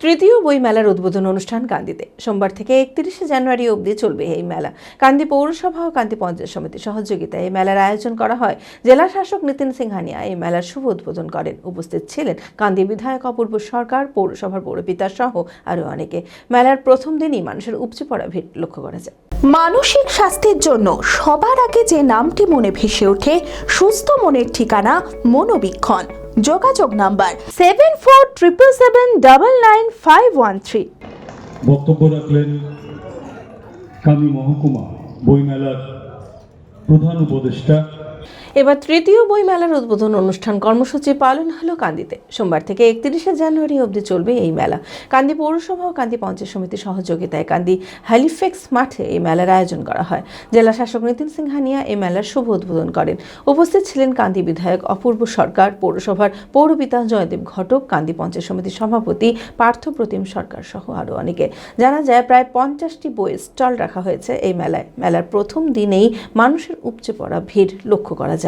তৃতীয় বই মেলার উদ্বোধন অনুষ্ঠান কান্দিতে সোমবার থেকে 31শে জানুয়ারি অবধি চলবে এই মেলা। কান্দি পৌরসভা ও কান্দি পঞ্চায়েত সমিতির সহযোগিতায় এই মেলার আয়োজন করা হয়। জেলা শাসক নিতিন সিংহানিয়া এই মেলার শুভ উদ্বোধন করেন। উপস্থিত ছিলেন কান্দি বিধায়ক অপূর্ব সরকার, পৌরসভার পৌরপিতা সহ আরও অনেকে। মেলার প্রথম দিনই মানুষের উপচে পড়া ভিড় লক্ষ্য করা যায়। মানসিক স্বাস্থ্যের জন্য সবার আগে যে নামটি মনে ভেসে ওঠে, সুস্থ মনের ঠিকানা মনোবীক্ষণ। যোগাযোগ নাম্বার 7477799513। বক্তব্য রাখলেন কান্দি মহকুমা বইমেলার প্রধান উপদেষ্টা। এবার তৃতীয় বই মেলার উদ্বোধন অনুষ্ঠান কর্মসূচি পালন হলো কান্দিতে। সোমবার থেকে 31শে জানুয়ারি অবধি চলবে এই মেলা। কান্দি পৌরসভা ও কান্দি পঞ্চায়েত সমিতির সহযোগিতায় কান্দি হ্যালিফ্যাক্স মাঠে এই মেলার আয়োজন করা হয়। জেলা শাসক নিতিন সিংহানিয়া এই মেলার শুভ উদ্বোধন করেন। উপস্থিত ছিলেন কান্দি বিধায়ক অপূর্ব সরকার, পৌরসভার পৌরপিতা জয়দেব ঘটক, কান্দি পঞ্চায়েত সমিতির সভাপতি পার্থপ্রতিম সরকার সহ আরও অনেকে। জানা যায় প্রায় 50টি বইয়ের স্টল রাখা হয়েছে এই মেলায়। মেলার প্রথম দিনেই মানুষের উপচে পড়া ভিড় লক্ষ্য করা যায়।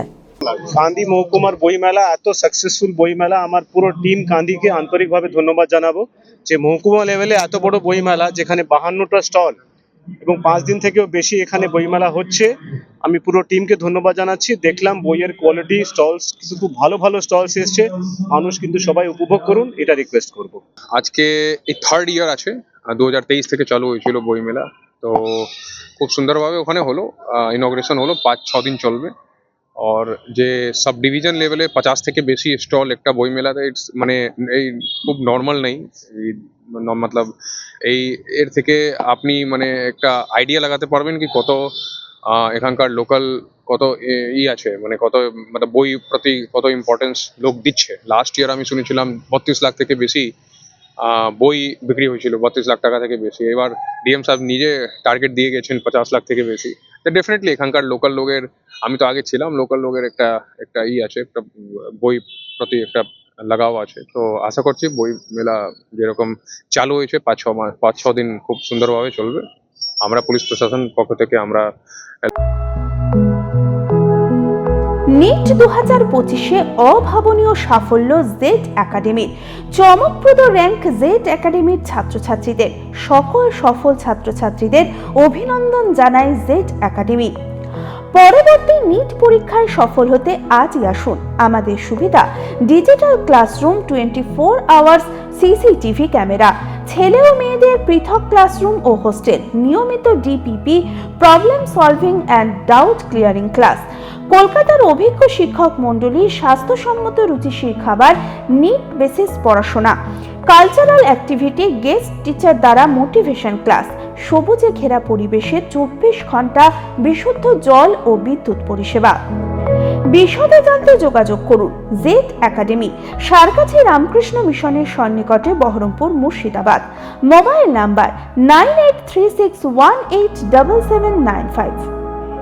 কান্দি মহকুমার বইমেলা এত সাকসেসফুল বইমেলা, আমার পুরো টিম কান্দিকে আন্তরিকভাবে ধন্যবাদ জানাবো যে মহকুমা লেভেলে এত বড় বইমেলা, যেখানে 52টা স্টল এবং 5 দিন থেকেও বেশি এখানে বইমেলা হচ্ছে। আমি পুরো টিমকে ধন্যবাদ জানাচ্ছি। দেখলাম বইয়ের কোয়ালিটি, স্টলস কিন্তু খুব ভালো ভালো স্টলস এসছে। মানুষ কিন্তু সবাই উপভোগ করুন, এটা রিকোয়েস্ট করব। আজকে এই থার্ড ইয়ার আছে, 2023 থেকে চালু হয়েছিল বইমেলা। তো খুব সুন্দরভাবে ওখানে হলো, ইনগ্রেশন হলো, 5-6 দিন চলবে। और যে সাব ডিভিশন লেভেলে 50 থেকে বেশি স্টল একটা বই মেলাতে মানে এই খুব নর্মাল নেই। মতলব এই এর থেকে আপনি মানে একটা আইডিয়া লাগাতে পারবেন কি কত এখানকার লোকাল কত আছে, মানে কত মানে বই প্রতি কত ইম্পর্টেন্স লোক দিচ্ছে। লাস্ট ইয়ার আমি শুনেছিলাম 32 লাখ থেকে বেশি বই বিক্রি হয়েছিল, 32 লাখ টাকা থেকে বেশি। এবার ডিএম সাহেব নিজে টার্গেট দিয়ে গেছেন 50 লাখ থেকে বেশি। তো ডেফিনেটলি এখানকার লোকাল লোকের, আমি তো আগে ছিলাম, লোকাল লোকের একটা আছে, একটা বই প্রতি একটা লাগাও আছে। তো আশা করছি বই মেলা যেরকম চালু হয়েছে 5-6 দিন খুব সুন্দরভাবে চলবে। আমরা পুলিশ প্রশাসন পক্ষ থেকে আমরা নিট 2025-এ অভাবনীয় সাফল্য জেড একাডেমির। চমকপ্রদ র্যাঙ্ক জেড একাডেমির ছাত্রছাত্রীদের। সকল সফল ছাত্রছাত্রীদের অভিনন্দন জানায় জেড একাডেমি। পরবর্তী নিট পরীক্ষায় সফল হতে আজই আসুন। আমাদের সুবিধা digital classroom, 24 hours CCTV camera, ছেলে ও মেয়েদের পৃথক ক্লাসরুম ও হোস্টেল, নিয়মিত DPP, problem solving and doubt clearing class, কলকাতার অভিজ্ঞ শিক্ষক মণ্ডলী, স্বাস্থ্যসম্মত রুচিশীল খাবার, নিট বেসিস পড়াশোনা, কালচারাল অ্যাক্টিভিটি, গেস্ট টিচার দ্বারা মোটিভেশন ক্লাস, সবুজে ঘেরা পরিবেশে 24 ঘন্টা বিশুদ্ধ জল ও বিদ্যুৎ পরিষেবা। বিশদে জানতে যোগাযোগ করুন জেড একাডেমি, সারকাছি রামকৃষ্ণ মিশনের সন্নিকটে, বহরমপুর, মুর্শিদাবাদ। Mobile number 9836187795।